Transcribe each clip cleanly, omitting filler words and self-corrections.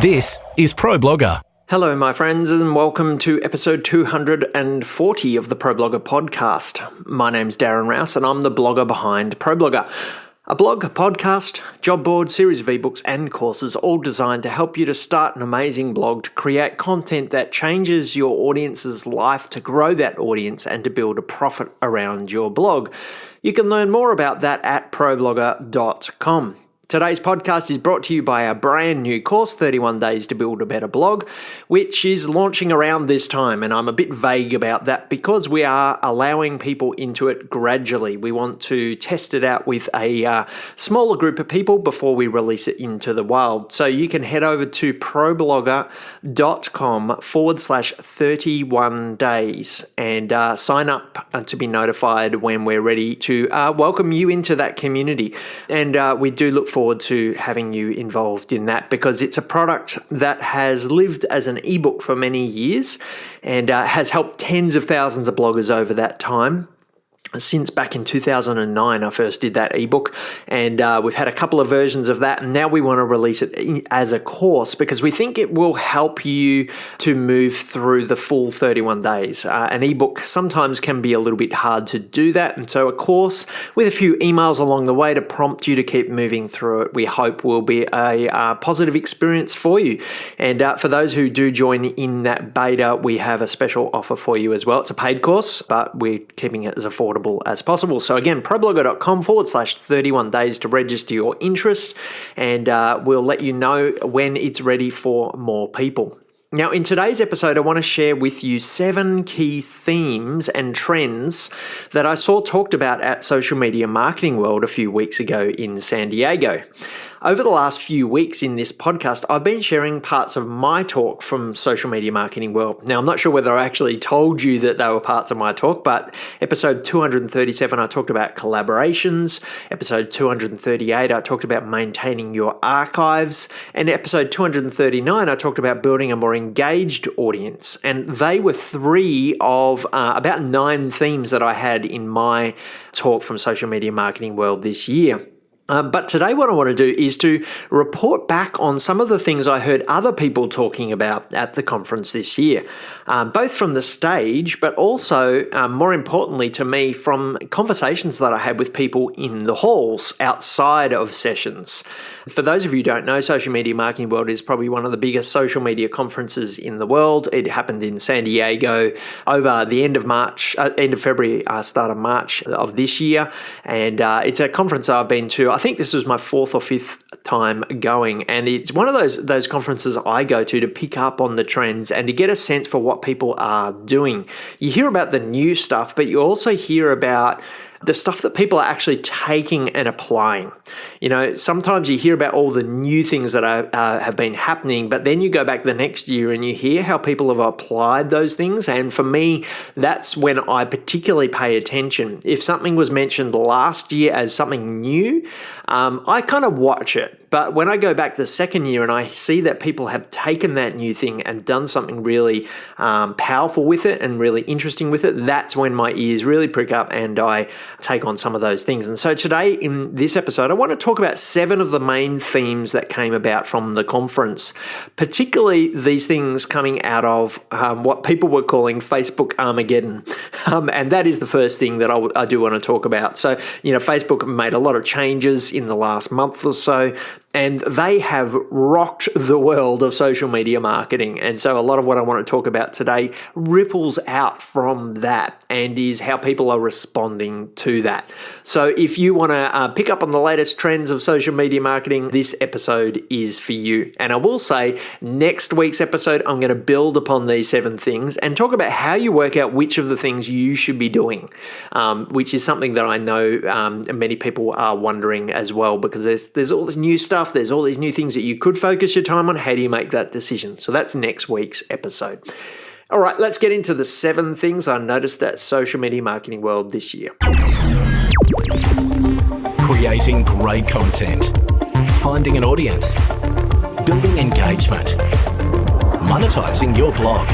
This is ProBlogger. Hello, my friends, and welcome to episode 240 of the ProBlogger podcast. My name's Darren Rouse, and I'm the blogger behind ProBlogger. A blog, podcast, job board, series of ebooks and courses, all designed to help you to start an amazing blog, to create content that changes your audience's life, to grow that audience and to build a profit around your blog. You can learn more about that at ProBlogger.com. Today's podcast is brought to you by a brand new course, 31 Days to Build a Better Blog, which is launching around this time. And I'm a bit vague about that because we are allowing people into it gradually. We want to test it out with a smaller group of people before we release it into the wild. So you can head over to ProBlogger.com/31 days and sign up to be notified when we're ready to welcome you into that community. And we do look forward to having you involved in that because it's a product that has lived as an ebook for many years and has helped tens of thousands of bloggers over that time. Since back in 2009, I first did that ebook, and we've had a couple of versions of that, and now we want to release it as a course because we think it will help you to move through the full 31 days. An ebook sometimes can be a little bit hard to do that, and so a course with a few emails along the way to prompt you to keep moving through it, we hope will be a positive experience for you. And for those who do join in that beta, we have a special offer for you as well. It's a paid course, but we're keeping it as affordable as possible. So again, ProBlogger.com/31 days to register your interest, and we'll let you know when it's ready for more people. Now, in today's episode, I want to share with you 7 key themes and trends that I saw talked about at Social Media Marketing World a few weeks ago in San Diego. Over the last few weeks in this podcast, I've been sharing parts of my talk from Social Media Marketing World. Now, I'm not sure whether I actually told you that they were parts of my talk, but episode 237, I talked about collaborations. Episode 238, I talked about maintaining your archives. And episode 239, I talked about building a more engaged audience. And they were 3 of about 9 themes that I had in my talk from Social Media Marketing World this year. But today what I want to do is to report back on some of the things I heard other people talking about at the conference this year, both from the stage, but also, more importantly to me, from conversations that I had with people in the halls outside of sessions. For those of you who don't know, Social Media Marketing World is probably one of the biggest social media conferences in the world. It happened in San Diego over the end of February, start of March of this year. And it's a conference I've been to. I think this was my 4th or 5th time going, and it's one of those conferences I go to pick up on the trends and to get a sense for what people are doing. You hear about the new stuff, but you also hear about the stuff that people are actually taking and applying. You know, sometimes you hear about all the new things that have been happening, but then you go back the next year and you hear how people have applied those things. And for me, that's when I particularly pay attention. If something was mentioned last year as something new, I kind of watch it. But when I go back the second year and I see that people have taken that new thing and done something really powerful with it and really interesting with it, that's when my ears really prick up and I take on some of those things. And so today in this episode, I want to talk about 7 of the main themes that came about from the conference, particularly these things coming out of what people were calling Facebook Armageddon. And that is the first thing that I do want to talk about. So, you know, Facebook made a lot of changes in the last month or so, and they have rocked the world of social media marketing. And so a lot of what I want to talk about today ripples out from that and is how people are responding to that. So if you want to pick up on the latest trends of social media marketing, this episode is for you. And I will say next week's episode, I'm going to build upon these 7 things and talk about how you work out which of the things you should be doing, which is something that I know many people are wondering as well, because there's all this new stuff. There's all these new things that you could focus your time on. How do you make that decision? So that's next week's episode. All right, let's get into the 7 things I noticed at Social Media Marketing World this year. Creating great content, finding an audience, building engagement, monetizing your blog.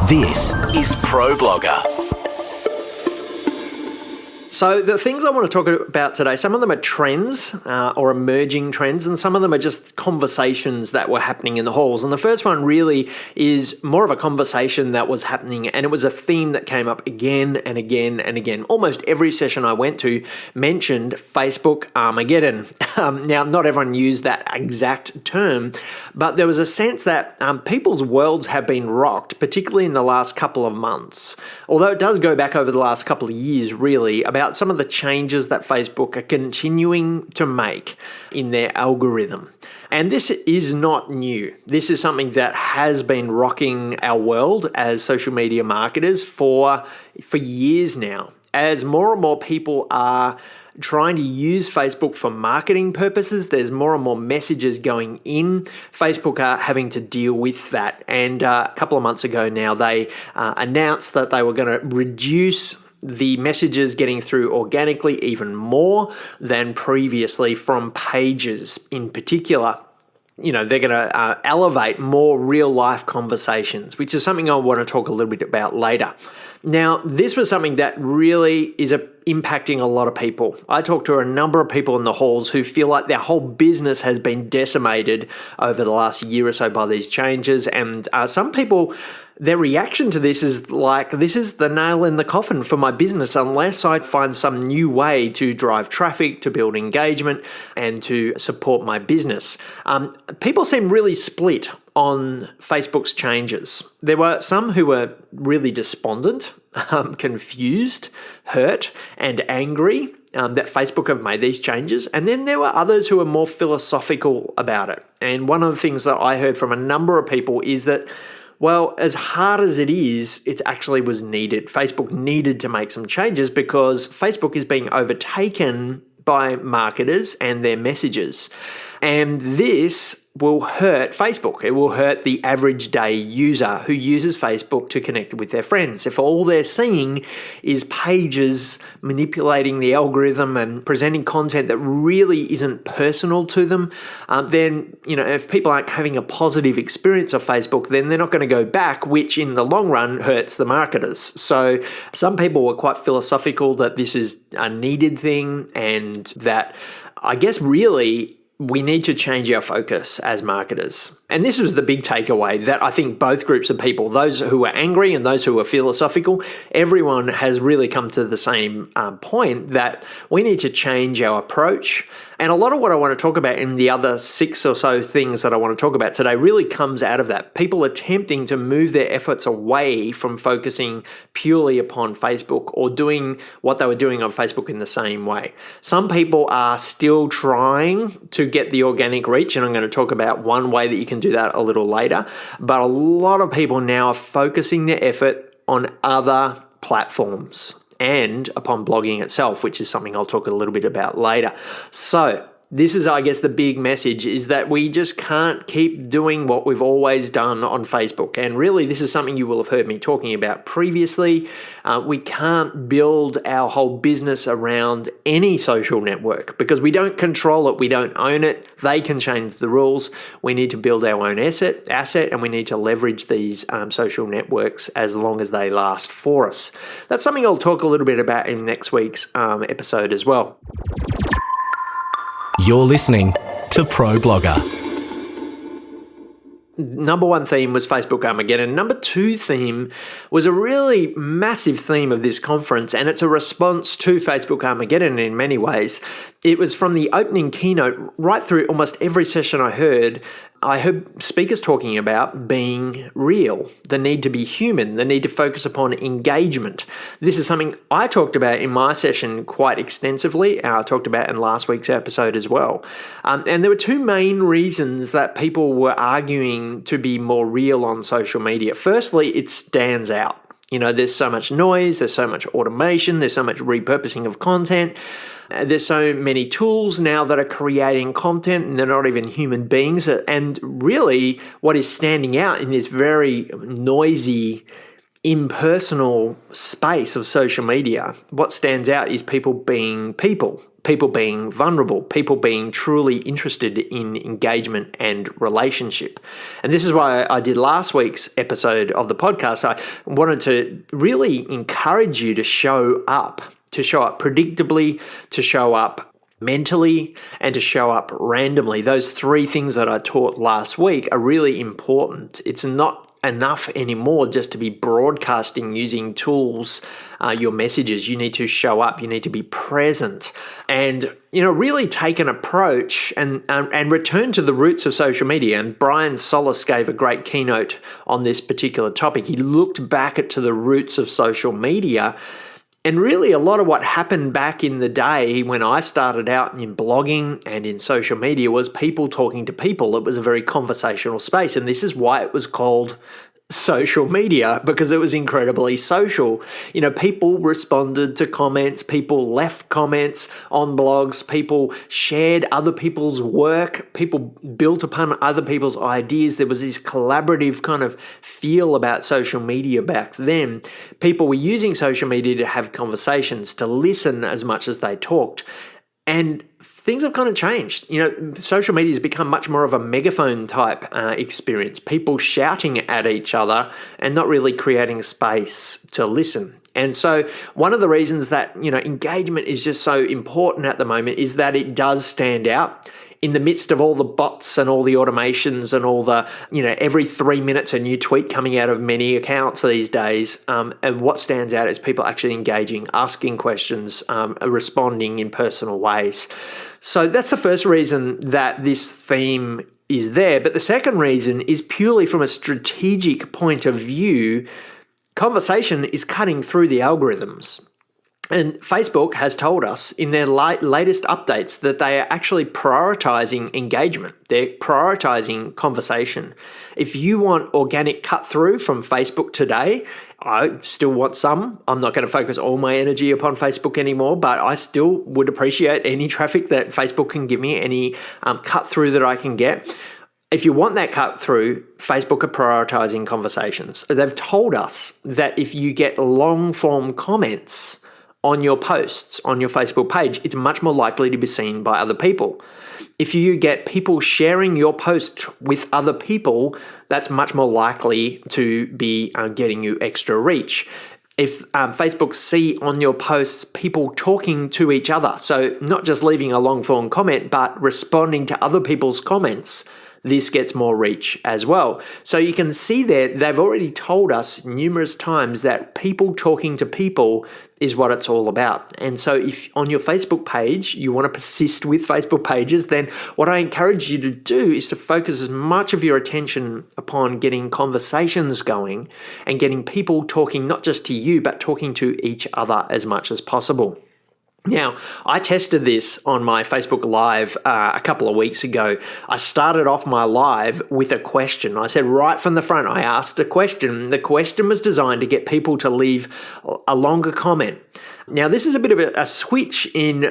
This is ProBlogger. So the things I want to talk about today, some of them are trends or emerging trends, and some of them are just conversations that were happening in the halls. And the first one really is more of a conversation that was happening, and it was a theme that came up again and again and again. Almost every session I went to mentioned Facebook Armageddon. Now, not everyone used that exact term, but there was a sense that people's worlds have been rocked, particularly in the last couple of months. Although it does go back over the last couple of years, really, about some of the changes that Facebook are continuing to make in their algorithm. And this is not new. This is something that has been rocking our world as social media marketers for years now. As more and more people are trying to use Facebook for marketing purposes, there's more and more messages going in. Facebook are having to deal with that. And a couple of months ago now, they announced that they were going to reduce the messages getting through organically even more than previously from pages in particular. You know, they're going to elevate more real life conversations, which is something I want to talk a little bit about later. Now, this was something that really is impacting a lot of people. I talked to a number of people in the halls who feel like their whole business has been decimated over the last year or so by these changes. And some people, their reaction to this is like, this is the nail in the coffin for my business unless I find some new way to drive traffic, to build engagement, and to support my business. People seem really split on Facebook's changes. There were some who were really despondent, confused, hurt, and angry that Facebook have made these changes. And then there were others who were more philosophical about it. And one of the things that I heard from a number of people is that, well, as hard as it is, it actually was needed. Facebook needed to make some changes because Facebook is being overtaken by marketers and their messages. And this will hurt Facebook. It will hurt the average day user who uses Facebook to connect with their friends. If all they're seeing is pages manipulating the algorithm and presenting content that really isn't personal to them, then, you know, if people aren't having a positive experience of Facebook, then they're not going to go back, which in the long run hurts the marketers. So some people were quite philosophical that this is a needed thing and that I guess really we need to change our focus as marketers. And this was the big takeaway that I think both groups of people, those who were angry and those who were philosophical, everyone has really come to the same point that we need to change our approach. And a lot of what I want to talk about in the other 6 or so things that I want to talk about today really comes out of that. People attempting to move their efforts away from focusing purely upon Facebook or doing what they were doing on Facebook in the same way. Some people are still trying to get the organic reach, and I'm going to talk about one way that you can do that a little later. But a lot of people now are focusing their effort on other platforms and upon blogging itself, which is something I'll talk a little bit about later. So this is, I guess, the big message is that we just can't keep doing what we've always done on Facebook. And really, this is something you will have heard me talking about previously. We can't build our whole business around any social network because we don't control it. We don't own it. They can change the rules. We need to build our own asset, and we need to leverage these social networks as long as they last for us. That's something I'll talk a little bit about in next week's episode as well. You're listening to Pro Blogger. Number one theme was Facebook Armageddon. Number two theme was a really massive theme of this conference, and it's a response to Facebook Armageddon in many ways. It was from the opening keynote right through almost every session I heard speakers talking about being real, the need to be human, the need to focus upon engagement. This is something I talked about in my session quite extensively. I talked about in last week's episode as well. And there were two main reasons that people were arguing to be more real on social media. Firstly, it stands out. You know, there's so much noise, there's so much automation, there's so much repurposing of content. There's so many tools now that are creating content and they're not even human beings. And really what is standing out in this very noisy, impersonal space of social media, what stands out is people being people being vulnerable, people being truly interested in engagement and relationship. And this is why I did last week's episode of the podcast. I wanted to really encourage you to show up to show up predictably, to show up mentally, and to show up randomly. Those three things that I taught last week are really important. It's not enough anymore just to be broadcasting using tools, your messages. You need to show up, you need to be present, and really take an approach and return to the roots of social media. And Brian Solis gave a great keynote on this particular topic. He looked back to the roots of social media. And really, a lot of what happened back in the day when I started out in blogging and in social media was people talking to people. It was a very conversational space. And this is why it was called social media, because it was incredibly social. People responded to comments, people left comments on blogs, people shared other people's work, people built upon other people's ideas. There was this collaborative kind of feel about social media back then. People were using social media to have conversations, to listen as much as they talked. And things have kind of changed. Social media has become much more of a megaphone type experience. People shouting at each other and not really creating space to listen. And so one of the reasons that, engagement is just so important at the moment is that it does stand out. In the midst of all the bots and all the automations and all the, every 3 minutes a new tweet coming out of many accounts these days, and what stands out is people actually engaging, asking questions, responding in personal ways. So that's the first reason that this theme is there. But the second reason is purely from a strategic point of view. Conversation is cutting through the algorithms. And Facebook has told us in their latest updates that they are actually prioritizing engagement. They're prioritizing conversation. If you want organic cut through from Facebook today, I still want some. I'm not going to focus all my energy upon Facebook anymore, but I still would appreciate any traffic that Facebook can give me, any cut through that I can get. If you want that cut through, Facebook are prioritizing conversations. They've told us that if you get long form comments on your posts, on your Facebook page, it's much more likely to be seen by other people. If you get people sharing your post with other people, that's much more likely to be getting you extra reach. If Facebook see on your posts people talking to each other, so not just leaving a long form comment, but responding to other people's comments, this gets more reach as well. So you can see there, they've already told us numerous times that people talking to people is what it's all about. And so if on your Facebook page, you want to persist with Facebook pages, then what I encourage you to do is to focus as much of your attention upon getting conversations going and getting people talking not just to you, but talking to each other as much as possible. Now, I tested this on my Facebook Live a couple of weeks ago. I started off my live with a question. I said right from the front, I asked a question. The question was designed to get people to leave a longer comment. Now, this is a bit of a switch in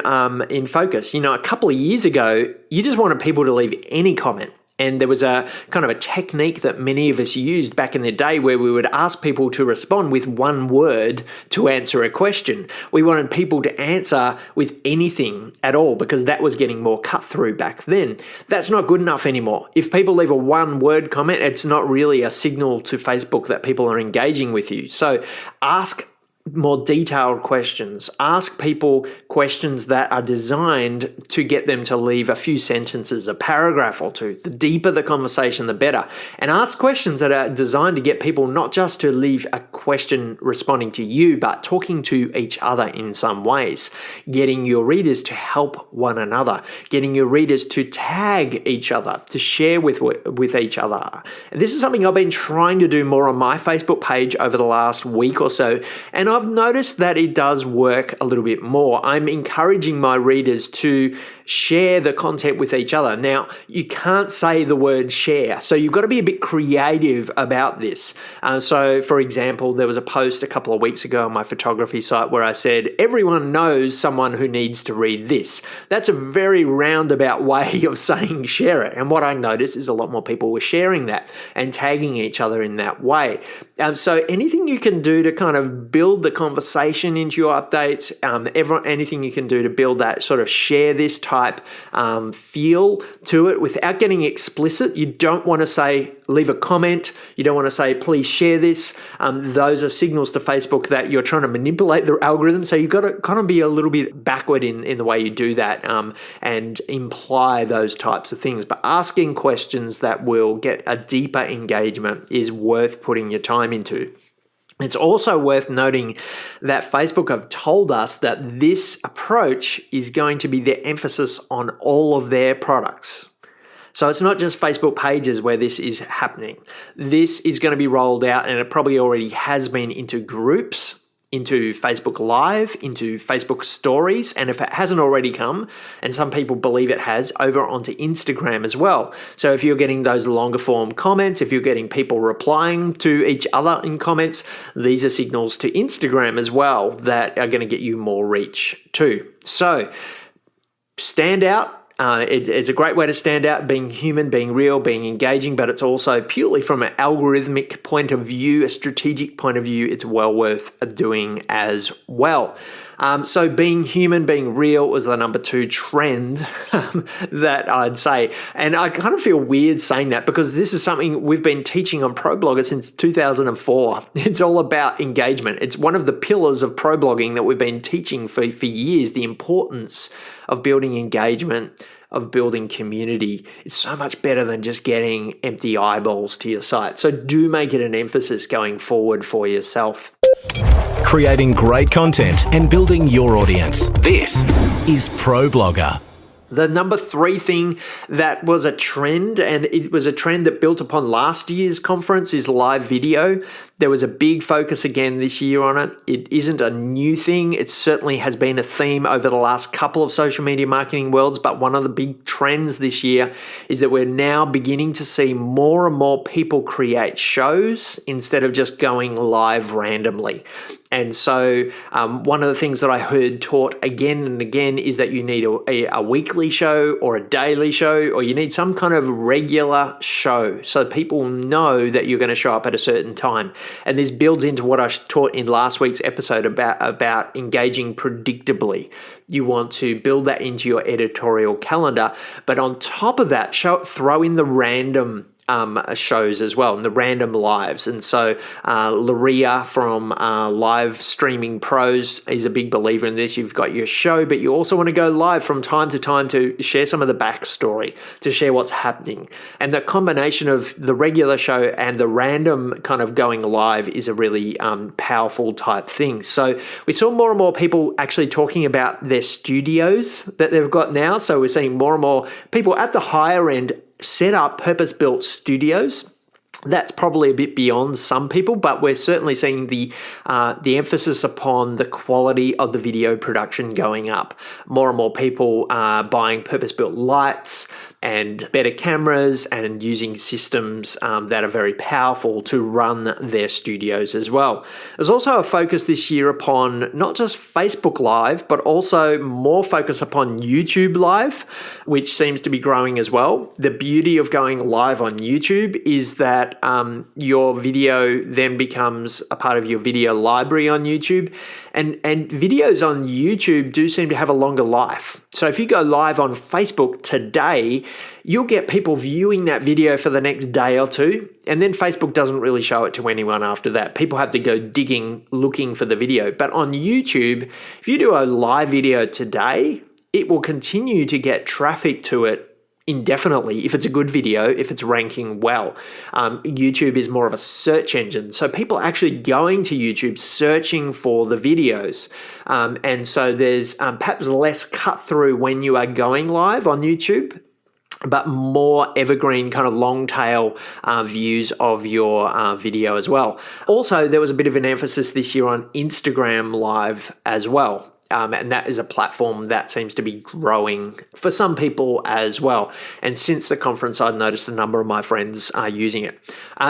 focus. A couple of years ago, you just wanted people to leave any comment. And there was a kind of a technique that many of us used back in the day where we would ask people to respond with one word to answer a question. We wanted people to answer with anything at all because that was getting more cut through back then. That's not good enough anymore. If people leave a one-word comment, it's not really a signal to Facebook that people are engaging with you. So ask more detailed questions. Ask people questions that are designed to get them to leave a few sentences, a paragraph or two. The deeper the conversation, the better. And ask questions that are designed to get people not just to leave a question responding to you, but talking to each other in some ways. Getting your readers to help one another. Getting your readers to tag each other, to share with each other. And this is something I've been trying to do more on my Facebook page over the last week or so. And I've noticed that it does work a little bit more. I'm encouraging my readers to share the content with each other. Now, you can't say the word share, so you've got to be a bit creative about this. So, for example, there was a post a couple of weeks ago on my photography site where I said, everyone knows someone who needs to read this. That's a very roundabout way of saying share it. And what I noticed is a lot more people were sharing that and tagging each other in that way. So anything you can do to kind of build the conversation into your updates, anything you can do to build that sort of share this type type feel to it without getting explicit. You don't want to say, leave a comment. You don't want to say, please share this. Those are signals to Facebook that you're trying to manipulate the algorithm. So you've got to kind of be a little bit backward in the way you do that and imply those types of things. But asking questions that will get a deeper engagement is worth putting your time into. It's also worth noting that Facebook have told us that this approach is going to be their emphasis on all of their products. So it's not just Facebook pages where this is happening. This is going to be rolled out, and it probably already has been, into groups, into Facebook Live, into Facebook Stories, and if it hasn't already come, and some people believe it has, over onto Instagram as well. So if you're getting those longer form comments, if you're getting people replying to each other in comments, these are signals to Instagram as well that are going to get you more reach too. So stand out. It's a great way to stand out, being human, being real, being engaging, but it's also purely from an algorithmic point of view, a strategic point of view, it's well worth doing as well. So being human, being real was the number 2 trend that I'd say. And I kind of feel weird saying that because this is something we've been teaching on ProBlogger since 2004. It's all about engagement. It's one of the pillars of ProBlogging that we've been teaching for years, the importance of building engagement, of building community. It's so much better than just getting empty eyeballs to your site. So do make it an emphasis going forward for yourself. Creating great content and building your audience. This is ProBlogger. The number 3 thing that was a trend, and it was a trend that built upon last year's conference, is live video. There was a big focus again this year on it. It isn't a new thing. It certainly has been a theme over the last couple of social media marketing worlds, but one of the big trends this year is that we're now beginning to see more and more people create shows instead of just going live randomly. And so one of the things that I heard taught again and again is that you need a weekly show or a daily show, or you need some kind of regular show so people know that you're going to show up at a certain time. And this builds into what I taught in last week's episode about engaging predictably. You want to build that into your editorial calendar, but on top of that, throw in the random shows as well, and the random lives. And so Laria from Live Streaming Pros is a big believer in this. You've got your show, but you also want to go live from time to time to share some of the backstory, to share what's happening. And the combination of the regular show and the random kind of going live is a really powerful type thing. So we saw more and more people actually talking about their studios that they've got now. So we're seeing more and more people at the higher end set up purpose-built studios. That's probably a bit beyond some people, but we're certainly seeing the emphasis upon the quality of the video production going up. More and more people are buying purpose-built lights and better cameras and using systems that are very powerful to run their studios as well. There's also a focus this year upon not just Facebook Live, but also more focus upon YouTube Live, which seems to be growing as well. The beauty of going live on YouTube is that your video then becomes a part of your video library on YouTube. And videos on YouTube do seem to have a longer life. So if you go live on Facebook today, you'll get people viewing that video for the next day or two, and then Facebook doesn't really show it to anyone after that. People have to go digging, looking for the video. But on YouTube, if you do a live video today, it will continue to get traffic to it indefinitely if it's a good video, if it's ranking well. YouTube is more of a search engine. So people are actually going to YouTube searching for the videos. And so there's perhaps less cut through when you are going live on YouTube, but more evergreen kind of long tail views of your video as well. Also, there was a bit of an emphasis this year on Instagram Live as well. And that is a platform that seems to be growing for some people as well. And since the conference, I've noticed a number of my friends are using it.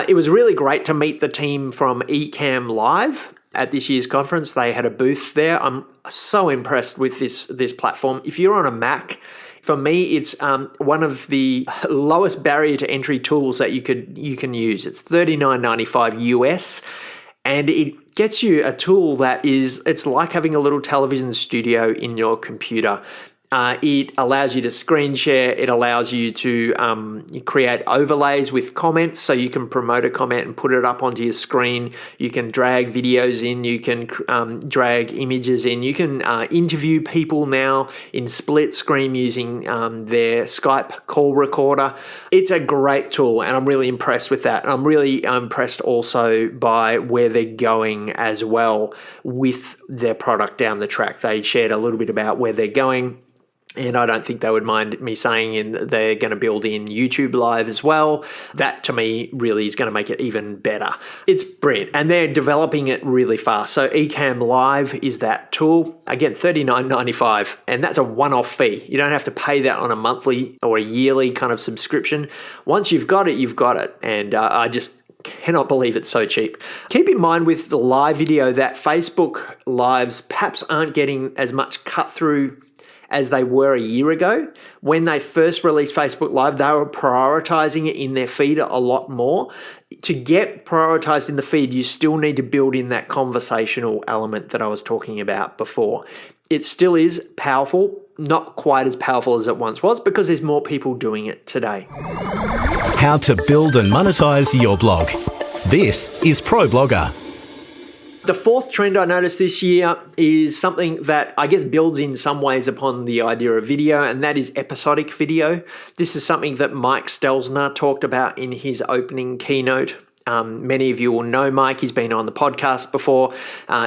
It was really great to meet the team from Ecamm Live at this year's conference. They had a booth there. I'm so impressed with this platform. If you're on a Mac, for me, it's one of the lowest barrier to entry tools that you can use. It's $39.95 US, and it gets you a tool that it's like having a little television studio in your computer. It allows you to screen share. It allows you to create overlays with comments, so you can promote a comment and put it up onto your screen. You can drag videos in. You can drag images in. You can interview people now in split screen using their Skype call recorder. It's a great tool, and I'm really impressed with that. And I'm really impressed also by where they're going as well with their product down the track. They shared a little bit about where they're going. And I don't think they would mind me saying they're going to build in YouTube Live as well. That, to me, really is going to make it even better. It's brilliant. And they're developing it really fast. So Ecamm Live is that tool. Again, $39.95. And that's a one-off fee. You don't have to pay that on a monthly or a yearly kind of subscription. Once you've got it, you've got it. And I just cannot believe it's so cheap. Keep in mind with the live video that Facebook Lives perhaps aren't getting as much cut through as they were a year ago. When they first released Facebook Live, they were prioritizing it in their feed a lot more. To get prioritized in the feed, you still need to build in that conversational element that I was talking about before. It still is powerful, not quite as powerful as it once was, because there's more people doing it today. How to build and monetize your blog. This is Pro Blogger. The fourth trend I noticed this year is something that I guess builds in some ways upon the idea of video, and that is episodic video. This is something that Mike Stelzner talked about in his opening keynote. Many of you will know Mike. He's been on the podcast before.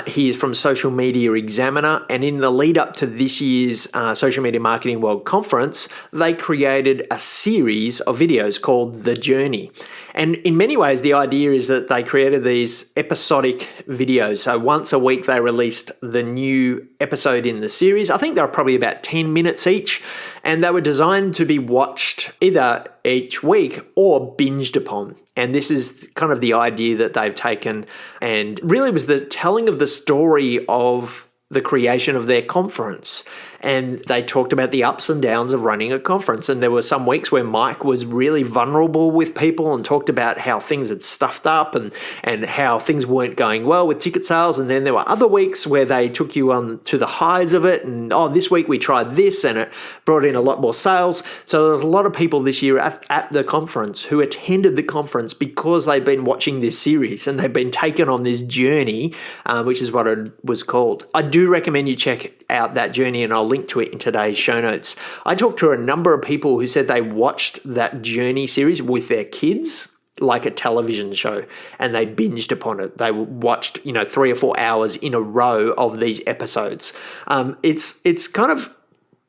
He is from Social Media Examiner, and in the lead up to this year's Social Media Marketing World Conference, they created a series of videos called The Journey. And in many ways, the idea is that they created these episodic videos. So once a week, they released the new episode in the series. I think they were probably about 10 minutes each, and they were designed to be watched either each week or binged upon. And this is kind of the idea that they've taken, and really was the telling of the story of the creation of their conference. And they talked about the ups and downs of running a conference. And there were some weeks where Mike was really vulnerable with people and talked about how things had stuffed up and how things weren't going well with ticket sales. And then there were other weeks where they took you on to the highs of it. And, this week we tried this and it brought in a lot more sales. So there was a lot of people this year at the conference who attended the conference because they've been watching this series and they've been taken on this journey, which is what it was called. I do recommend you check out that journey, and I'll link to it in today's show notes. I talked to a number of people who said they watched that journey series with their kids like a television show, and they binged upon it. They watched 3 or 4 hours in a row of these episodes. It's kind of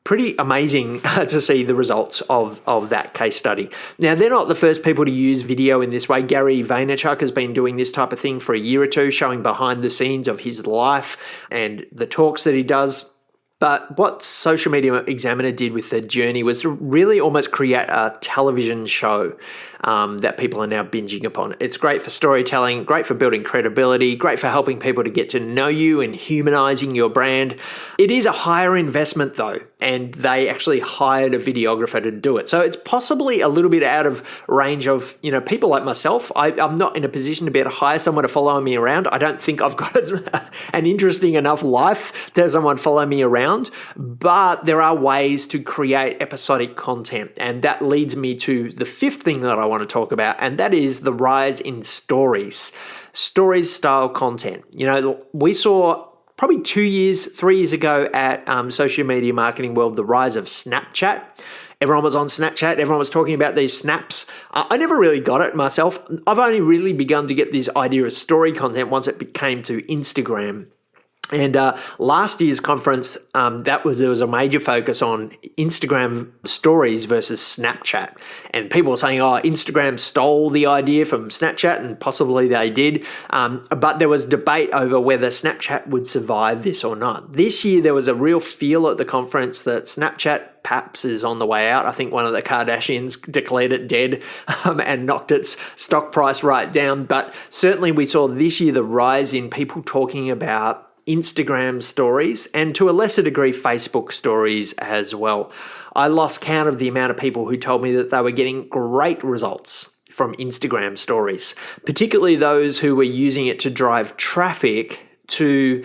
pretty amazing to see the results of that case study. Now, they're not the first people to use video in this way. Gary Vaynerchuk has been doing this type of thing for a year or two, showing behind the scenes of his life and the talks that he does. But what Social Media Examiner did with The Journey was to really almost create a television show that people are now binging upon. It's great for storytelling, great for building credibility, great for helping people to get to know you and humanizing your brand. It is a higher investment though, and they actually hired a videographer to do it. So it's possibly a little bit out of range of, people like myself. I'm not in a position to be able to hire someone to follow me around. I don't think I've got an interesting enough life to have someone follow me around. But there are ways to create episodic content. And that leads me to the fifth thing that I want to talk about, and that is the rise in stories style content. We saw probably 3 years ago at Social Media Marketing World, the rise of Snapchat. Everyone was on Snapchat. Everyone was talking about these snaps. I never really got it myself. I've only really begun to get this idea of story content once it came to Instagram. And last year's conference, there was a major focus on Instagram stories versus Snapchat. And people were saying, Instagram stole the idea from Snapchat, and possibly they did. But there was debate over whether Snapchat would survive this or not. This year, there was a real feel at the conference that Snapchat perhaps is on the way out. I think one of the Kardashians declared it dead and knocked its stock price right down. But certainly we saw this year the rise in people talking about Instagram stories, and to a lesser degree Facebook stories as well. I lost count of the amount of people who told me that they were getting great results from Instagram stories, particularly those who were using it to drive traffic to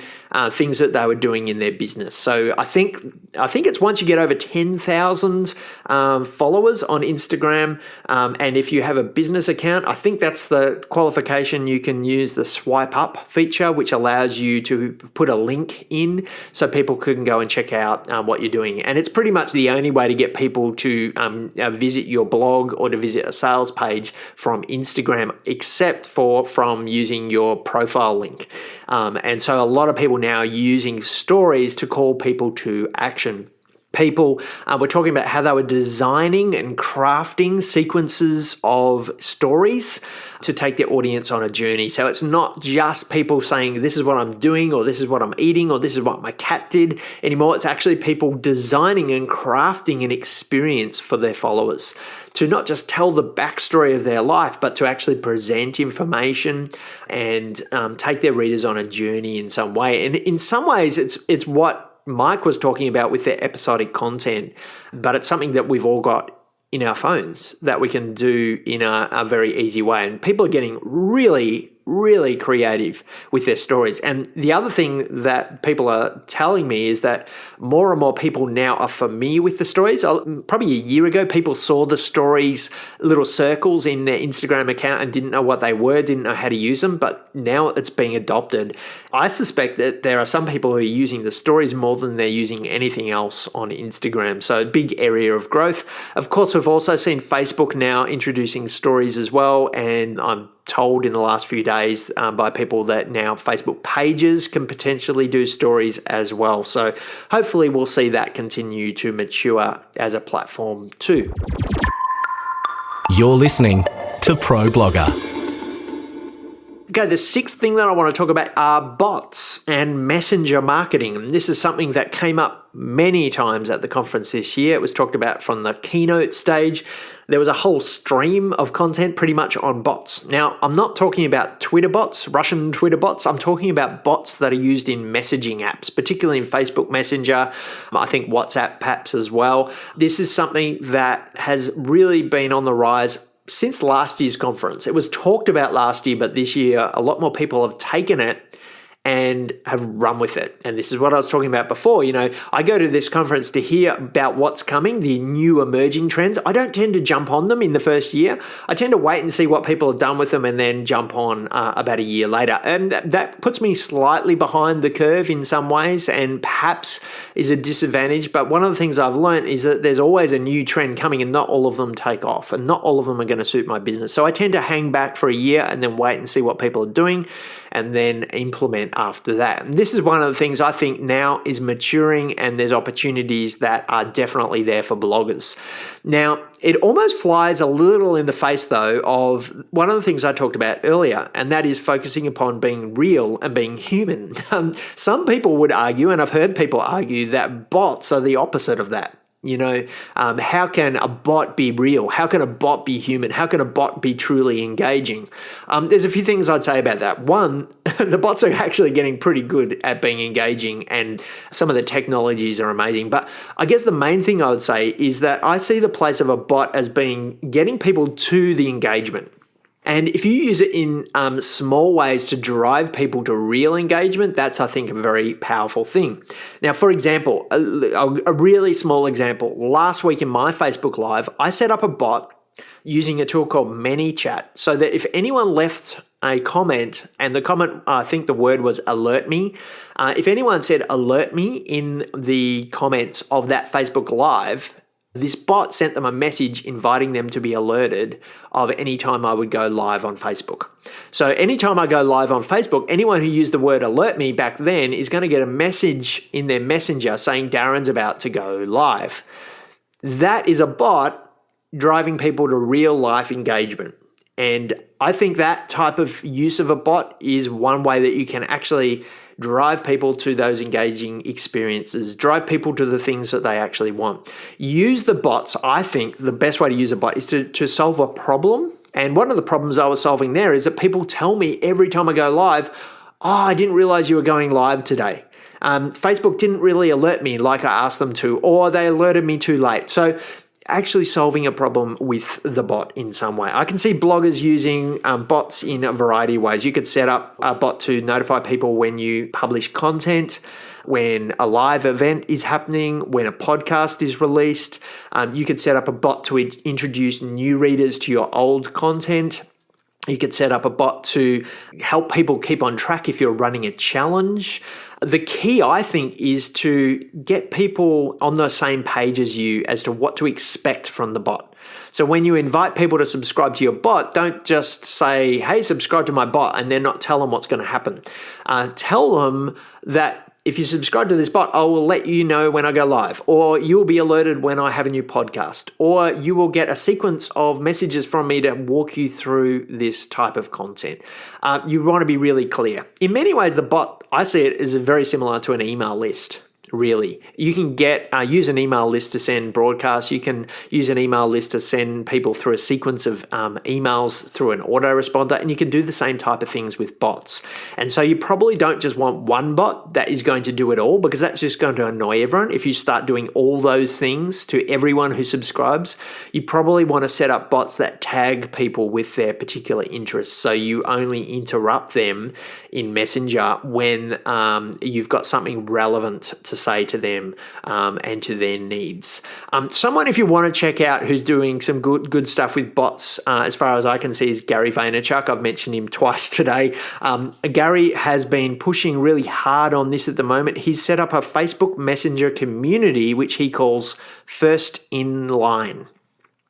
things that they were doing in their business. So I think it's once you get over 10,000 followers on Instagram, and if you have a business account, I think that's the qualification. You can use the swipe up feature, which allows you to put a link in so people can go and check out what you're doing. And it's pretty much the only way to get people to visit your blog or to visit a sales page from Instagram, except from using your profile link. And so a lot of people now are using stories to call people to action. People were talking about how they were designing and crafting sequences of stories to take their audience on a journey. So it's not just people saying, this is what I'm doing, or this is what I'm eating, or this is what my cat did anymore. It's actually people designing and crafting an experience for their followers to not just tell the backstory of their life, but to actually present information and take their readers on a journey in some way. And in some ways, it's what Mike was talking about with their episodic content, but it's something that we've all got in our phones that we can do in a very easy way. And people are getting really, really creative with their stories. And the other thing that people are telling me is that more and more people now are familiar with the stories. Probably a year ago, people saw the stories, little circles in their Instagram account and didn't know what they were, didn't know how to use them, but now it's being adopted. I suspect that there are some people who are using the stories more than they're using anything else on Instagram. So a big area of growth. Of course, we've also seen Facebook now introducing stories as well, and I'm told in the last few days by people that now Facebook pages can potentially do stories as well. So hopefully we'll see that continue to mature as a platform too. You're listening to Pro Blogger. Okay, the sixth thing that I want to talk about are bots and messenger marketing. And this is something that came up many times at the conference this year. It was talked about from the keynote stage. There was a whole stream of content pretty much on bots. Now, I'm not talking about Twitter bots, Russian Twitter bots. I'm talking about bots that are used in messaging apps, particularly in Facebook Messenger, I think WhatsApp perhaps as well. This is something that has really been on the rise since last year's conference. It was talked about last year, but this year a lot more people have taken it and have run with it. And this is what I was talking about before. You know, I go to this conference to hear about what's coming, the new emerging trends. I don't tend to jump on them in the first year. I tend to wait and see what people have done with them and then jump on about a year later. And that puts me slightly behind the curve in some ways and perhaps is a disadvantage. But one of the things I've learned is that there's always a new trend coming and not all of them take off and not all of them are going to suit my business. So I tend to hang back for a year and then wait and see what people are doing and then implement after that. And this is one of the things I think now is maturing, and there's opportunities that are definitely there for bloggers. Now, it almost flies a little in the face, though, of one of the things I talked about earlier, and that is focusing upon being real and being human. Some people would argue, and I've heard people argue, that bots are the opposite of that. You know, how can a bot be real? How can a bot be human? How can a bot be truly engaging? There's a few things I'd say about that. One, the bots are actually getting pretty good at being engaging, and some of the technologies are amazing. But I guess the main thing I would say is that I see the place of a bot as being getting people to the engagement. And if you use it in small ways to drive people to real engagement, that's, I think, a very powerful thing. Now, for example, a really small example, last week in my Facebook Live, I set up a bot using a tool called ManyChat so that if anyone left a comment, and the comment, I think the word was alert me, if anyone said alert me in the comments of that Facebook Live, this bot sent them a message inviting them to be alerted of any time I would go live on Facebook. So anytime I go live on Facebook, anyone who used the word alert me back then is going to get a message in their messenger saying Darren's about to go live. That is a bot driving people to real life engagement. And I think that type of use of a bot is one way that you can actually drive people to those engaging experiences, drive people to the things that they actually want. Use the bots. I think the best way to use a bot is to solve a problem. And one of the problems I was solving there is that people tell me every time I go live, oh, I didn't realize you were going live today. Facebook didn't really alert me like I asked them to, or they alerted me too late. So actually solving a problem with the bot in some way. I can see bloggers using bots in a variety of ways. You could set up a bot to notify people when you publish content, when a live event is happening, when a podcast is released. You could set up a bot to introduce new readers to your old content. You could set up a bot to help people keep on track if you're running a challenge. The key, I think, is to get people on the same page as you as to what to expect from the bot. So when you invite people to subscribe to your bot, don't just say, hey, subscribe to my bot, and then not tell them what's going to happen. Tell them that if you subscribe to this bot, I will let you know when I go live, or you'll be alerted when I have a new podcast, or you will get a sequence of messages from me to walk you through this type of content. You want to be really clear. In many ways, the bot, I see it as very similar to an email list. Really, you can use an email list to send broadcasts. You can use an email list to send people through a sequence of emails through an autoresponder, and you can do the same type of things with bots. And so you probably don't just want one bot that is going to do it all, because that's just going to annoy everyone. If you start doing all those things to everyone who subscribes, you probably want to set up bots that tag people with their particular interests, so you only interrupt them in Messenger when you've got something relevant to say to them and to their needs. Someone, if you want to check out, who's doing some good stuff with bots, as far as I can see, is Gary Vaynerchuk. I've mentioned him twice today. Gary has been pushing really hard on this at the moment. He's set up a Facebook Messenger community, which he calls First in Line.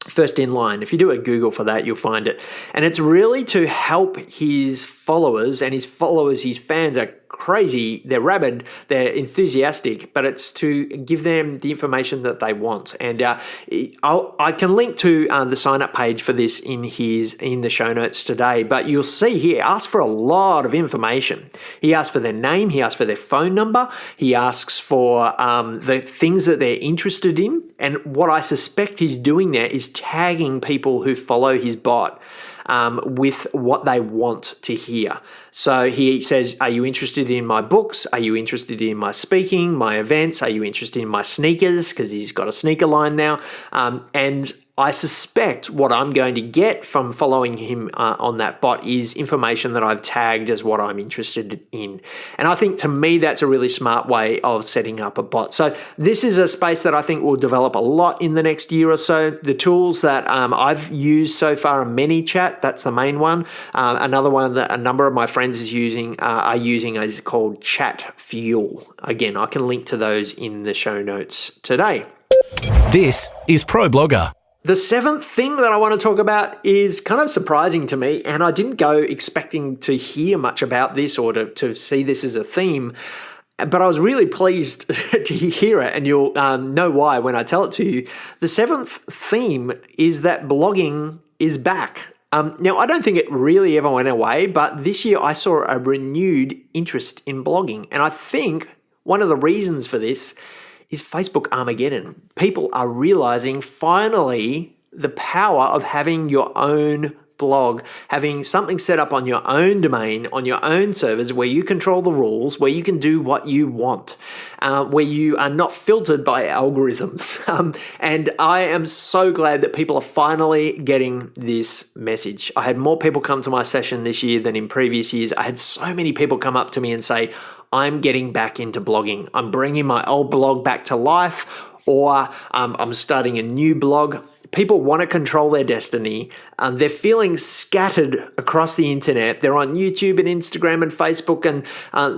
First in Line. If you do a Google for that, you'll find it. And it's really to help his followers, and his fans are crazy, they're rabid, they're enthusiastic, but it's to give them the information that they want. And I can link to the sign up page for this in the show notes today, but you'll see he asks for a lot of information. He asks for their name, he asks for their phone number, he asks for the things that they're interested in, and what I suspect he's doing there is tagging people who follow his bot with what they want to hear. So he says, are you interested in my books? Are you interested in my speaking, my events? Are you interested in my sneakers? Because he's got a sneaker line now. And I suspect what I'm going to get from following him on that bot is information that I've tagged as what I'm interested in. And I think, to me, that's a really smart way of setting up a bot. So this is a space that I think will develop a lot in the next year or so. The tools that I've used so far are ManyChat. That's the main one. Another one that a number of my friends are using is called Chat Fuel. Again, I can link to those in the show notes today. This is ProBlogger. The seventh thing that I want to talk about is kind of surprising to me, and I didn't go expecting to hear much about this or to see this as a theme, but I was really pleased to hear it, and you'll know why when I tell it to you. The seventh theme is that blogging is back. Now, I don't think it really ever went away, but this year I saw a renewed interest in blogging, and I think one of the reasons for this is Facebook Armageddon. People are realizing finally the power of having your own blog, having something set up on your own domain, on your own servers, where you control the rules, where you can do what you want, where you are not filtered by algorithms. And I am so glad that people are finally getting this message. I had more people come to my session this year than in previous years. I had so many people come up to me and say, I'm getting back into blogging. I'm bringing my old blog back to life, or I'm starting a new blog. People want to control their destiny. They're feeling scattered across the internet. They're on YouTube and Instagram and Facebook and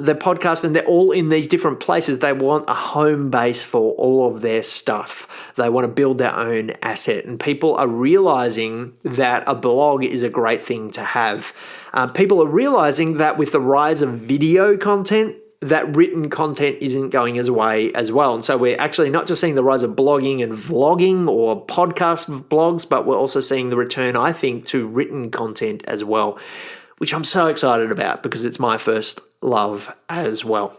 the podcast, and they're all in these different places. They want a home base for all of their stuff. They want to build their own asset. And people are realizing that a blog is a great thing to have. People are realizing that with the rise of video content, that written content isn't going away as well. And so we're actually not just seeing the rise of blogging and vlogging or podcast blogs, but we're also seeing the return, I think, to written content as well, which I'm so excited about because it's my first love as well.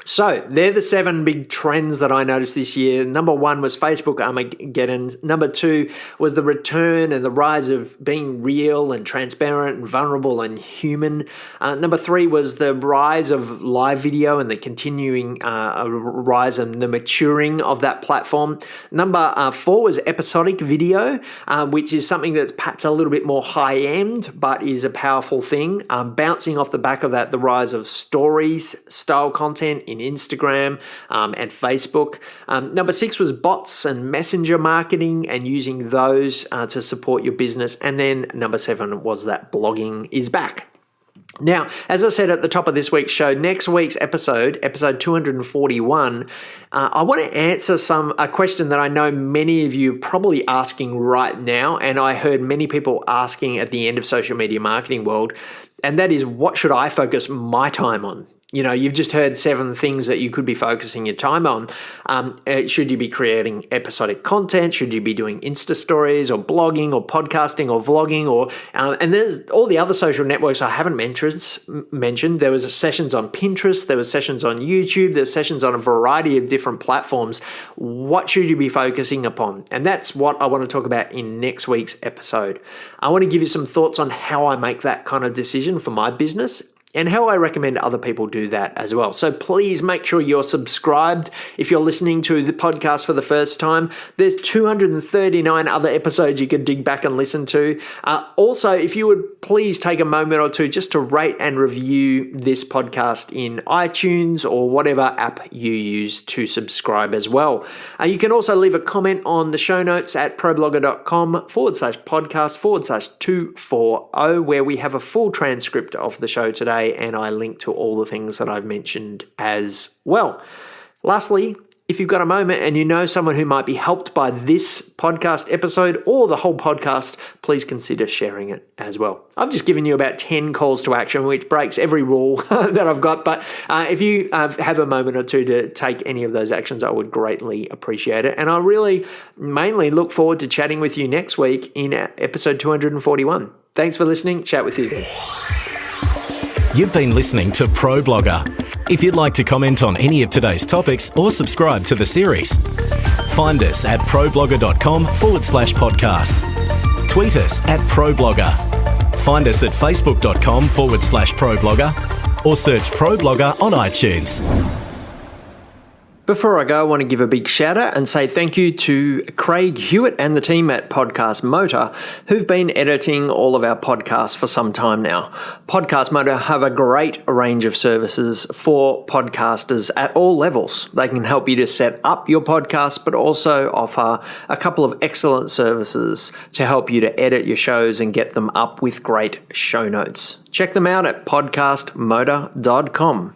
So they're the 7 big trends that I noticed this year. Number 1 was Facebook Armageddon. Number 2 was the return and the rise of being real and transparent and vulnerable and human. Number 3 was the rise of live video and the continuing rise and the maturing of that platform. Number 4 was episodic video, which is something that's perhaps a little bit more high-end, but is a powerful thing. Bouncing off the back of that, the rise of stories style content in Instagram and Facebook. Number 6 was bots and messenger marketing and using those to support your business. And then number 7 was that blogging is back. Now, as I said at the top of this week's show, next week's episode 241, I want to answer a question that I know many of you are probably asking right now, and I heard many people asking at the end of Social Media Marketing World, and that is, what should I focus my time on? You know, you've just heard 7 things that you could be focusing your time on. Should you be creating episodic content? Should you be doing Insta stories or blogging or podcasting or vlogging? And there's all the other social networks I haven't mentioned. There was sessions on Pinterest. There was sessions on YouTube. There's sessions on a variety of different platforms. What should you be focusing upon? And that's what I want to talk about in next week's episode. I want to give you some thoughts on how I make that kind of decision for my business, and how I recommend other people do that as well. So please make sure you're subscribed if you're listening to the podcast for the first time. There's 239 other episodes you can dig back and listen to. Also, if you would please take a moment or two just to rate and review this podcast in iTunes or whatever app you use to subscribe as well. You can also leave a comment on the show notes at problogger.com/podcast/240, where we have a full transcript of the show today, and I link to all the things that I've mentioned as well. Lastly, if you've got a moment and you know someone who might be helped by this podcast episode or the whole podcast, please consider sharing it as well. I've just given you about 10 calls to action, which breaks every rule that I've got. But if you have a moment or two to take any of those actions, I would greatly appreciate it. And I really mainly look forward to chatting with you next week in episode 241. Thanks for listening. Chat with you then. You've been listening to Pro Blogger. If you'd like to comment on any of today's topics or subscribe to the series, find us at problogger.com/podcast. Tweet us at ProBlogger. Find us at facebook.com/ProBlogger or search Pro Blogger on iTunes. Before I go, I want to give a big shout out and say thank you to Craig Hewitt and the team at Podcast Motor, who've been editing all of our podcasts for some time now. Podcast Motor have a great range of services for podcasters at all levels. They can help you to set up your podcast, but also offer a couple of excellent services to help you to edit your shows and get them up with great show notes. Check them out at podcastmotor.com.